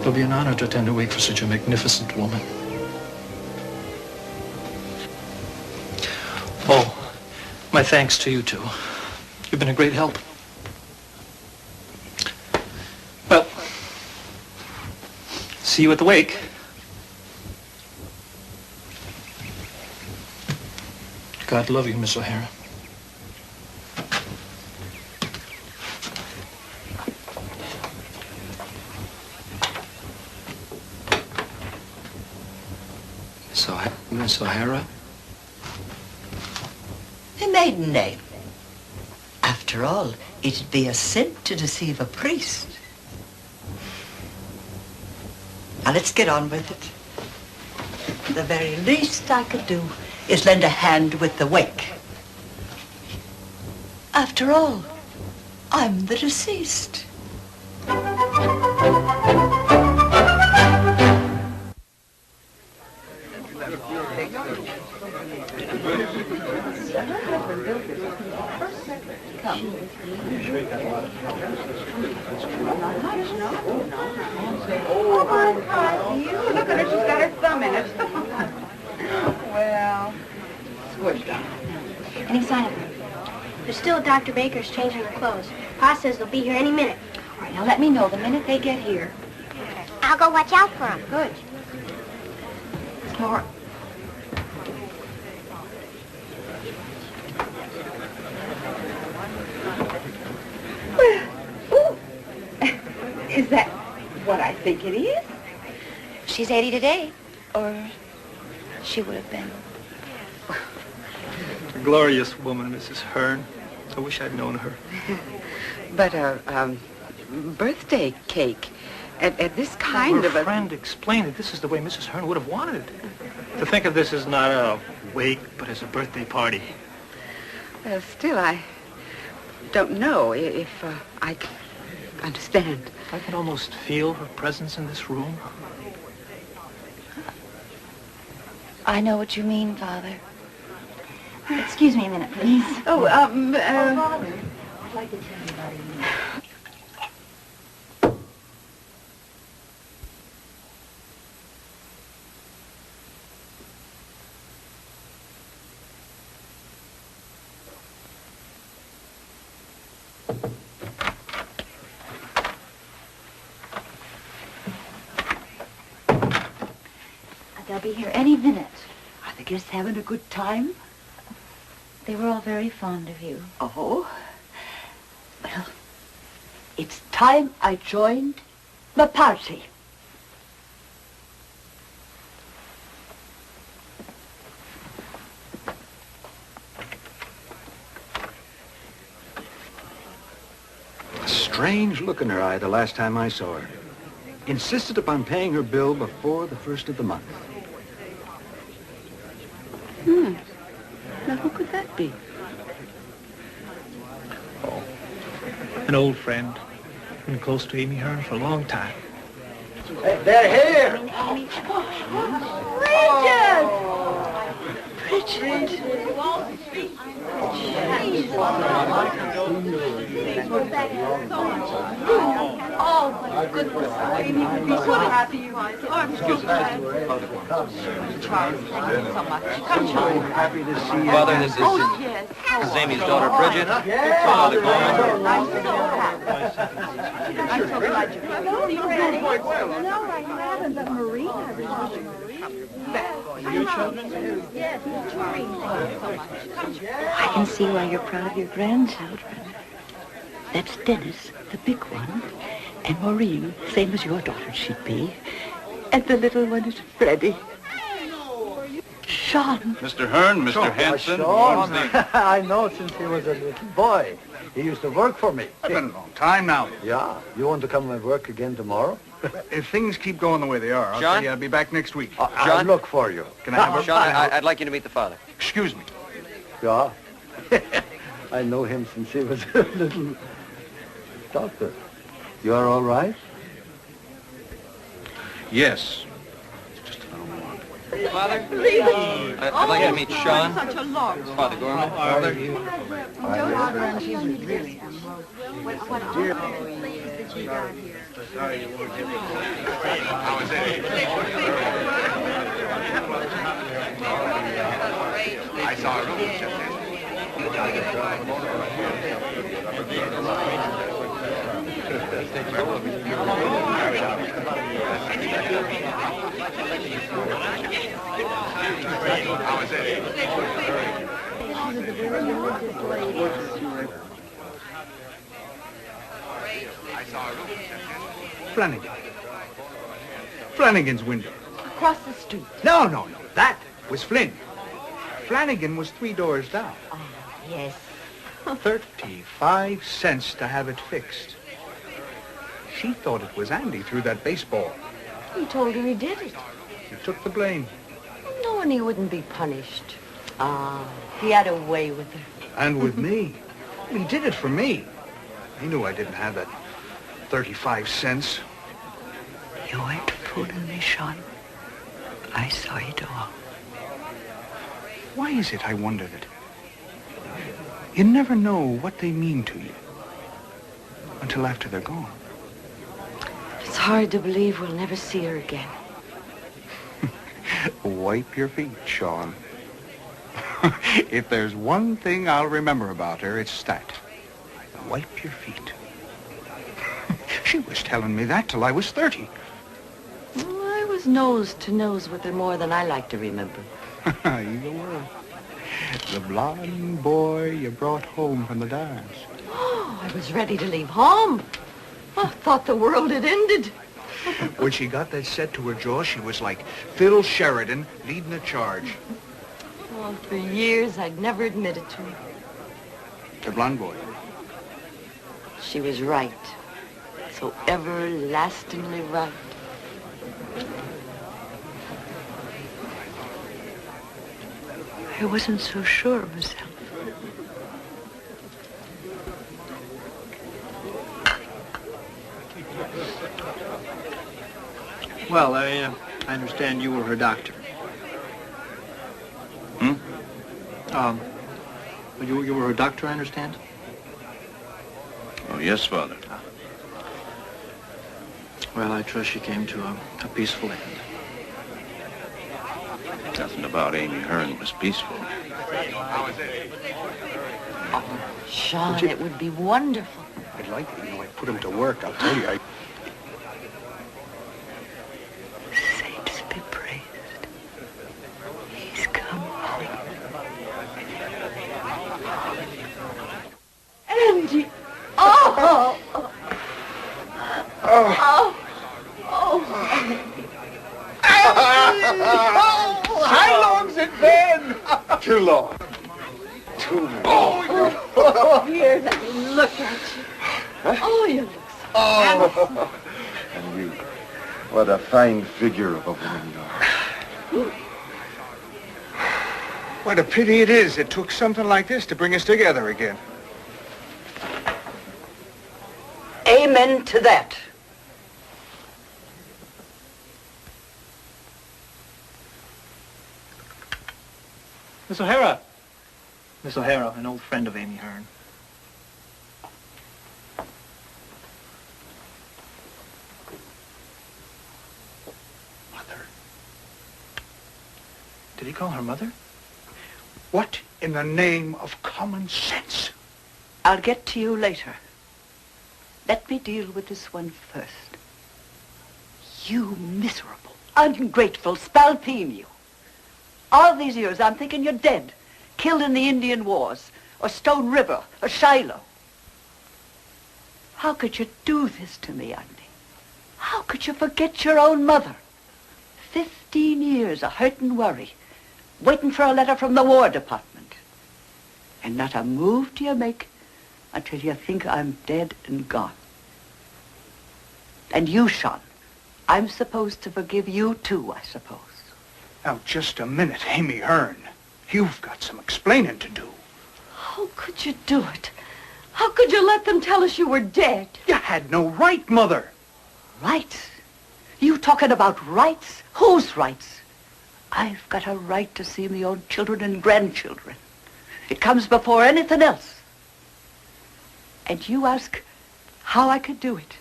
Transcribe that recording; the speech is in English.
It'll be an honor to attend a wake for such a magnificent woman. Oh, my thanks to you two. You've been a great help. Well, see you at the wake. God love you, Miss O'Hara. Miss O'Hara? A maiden name. After all, it'd be a sin to deceive a priest. Now let's get on with it. The very least I could do is lend a hand with the wake. After all, I'm the deceased. Look at her, she's got her thumb in it. Well, squished up. Any sign of her? They're still at Dr. Baker's changing her clothes. Pa says they'll be here any minute. All right, now let me know the minute they get here. Okay. I'll go watch out for them. Good. Laura. Well, is that what I think it is? She's 80 today, or she would have been. A glorious woman, Mrs. Hearn. I wish I'd known her. But a birthday cake at this kind of a... a... friend explained it. This is the way Mrs. Hearn would have wanted it. To think of this as not a wake, but as a birthday party. Well, still, I don't know if I can understand. I can almost feel her presence in this room. I know what you mean, Father. Excuse me a minute, please. Oh, Father. I'd like to tell you about it. They'll be here any minute. Are the guests having a good time? They were all very fond of you. Oh? Well, it's time I joined the party. A strange look in her eye the last time I saw her. Insisted upon paying her bill before the first of the month. Now, who could that be? Oh, an old friend. Been close to Amy Hearn for a long time. Hey, they're here! Bridget! Oh, my goodness. Amy would be so happy you guys. Oh, I'm so glad. Charles, thank you so much. Come, Charles. Happy to see you. Father, this Oh, yes. is Amy's daughter, Bridget. Father, Gorman. I'm so happy. I'm so glad you're here. No, you're ready. No, I haven't, but Marie has Your children? Yes, Maureen, thank you so much. Come, I can see why you're proud of your grandchildren. That's Dennis, the big one, and Maureen, same as your daughter should be. And the little one is Freddie. Sean. Mr. Hearn, Mr. Hanson. Sean, I know since he was a little boy. He used to work for me. It's been a long time now. Yeah. You want to come and work again tomorrow? If things keep going the way they are, I'll John? tell you I'll be back next week. I'll John? look for you. Can I have a... Sean, I'd like you to meet the father. Excuse me. Yeah. I know him since he was a little doctor. You are all right? Yes. Just a little more. Father? I'd like you to meet Sean. such a long Father Gorman. Father, you... What pleased that you got here. How is it? I saw a room just How is it? I saw a room just Flanagan. Flanagan's window. Across the street. No. That was Flynn. Flanagan was 3 doors down. Oh, yes. 35 cents to have it fixed. She thought it was Andy threw that baseball. He told her he did it. He took the blame. No, and he wouldn't be punished. Ah, he had a way with her. And with me. He did it for me. He knew I didn't have that 35 cents. You weren't fooling me, Sean. I saw it all. Why is it, I wonder, that you never know what they mean to you until after they're gone? It's hard to believe we'll never see her again. Wipe your feet, Sean. If there's one thing I'll remember about her, it's that. Wipe your feet. She was telling me that till I was 30. Well, I was nose to nose with her more than I like to remember. You were. The blonde boy you brought home from the dance. Oh, I was ready to leave home. I thought the world had ended. When she got that set to her jaw, she was like Phil Sheridan leading a charge. Oh, for years, I'd never admitted to her. The blonde boy. She was right. So everlastingly right. I wasn't so sure of myself. Well, I understand you were her doctor. You were her doctor, I understand? Oh, yes, Father. Well, I trust she came to a peaceful end. Nothing about Amy Hearn was peaceful. How is it? Oh, Sean, it would be wonderful. I'd like it. I put him to work, I'll tell you. Saints be praised. He's come home. Andy! Oh! How long's it been? Too long. Too long. Oh, here, let me look at you. Oh, you look so handsome. And you, what a fine figure of a woman you are. What a pity it is it took something like this to bring us together again. Amen to that. Miss O'Hara. Miss O'Hara, an old friend of Amy Hearn. Mother. Did he call her mother? What in the name of common sense? I'll get to you later. Let me deal with this one first. You miserable, ungrateful spalpeen, you. All these years I'm thinking you're dead, killed in the Indian Wars, or Stone River, or Shiloh. How could you do this to me, Andy? How could you forget your own mother? 15 years of hurt and worry, waiting for a letter from the War Department. And not a move do you make until you think I'm dead and gone. And you, Sean, I'm supposed to forgive you too, I suppose. Now, just a minute, Amy Hearn. You've got some explaining to do. How could you do it? How could you let them tell us you were dead? You had no right, Mother. Rights? You talking about rights? Whose rights? I've got a right to see my own children and grandchildren. It comes before anything else. And you ask how I could do it.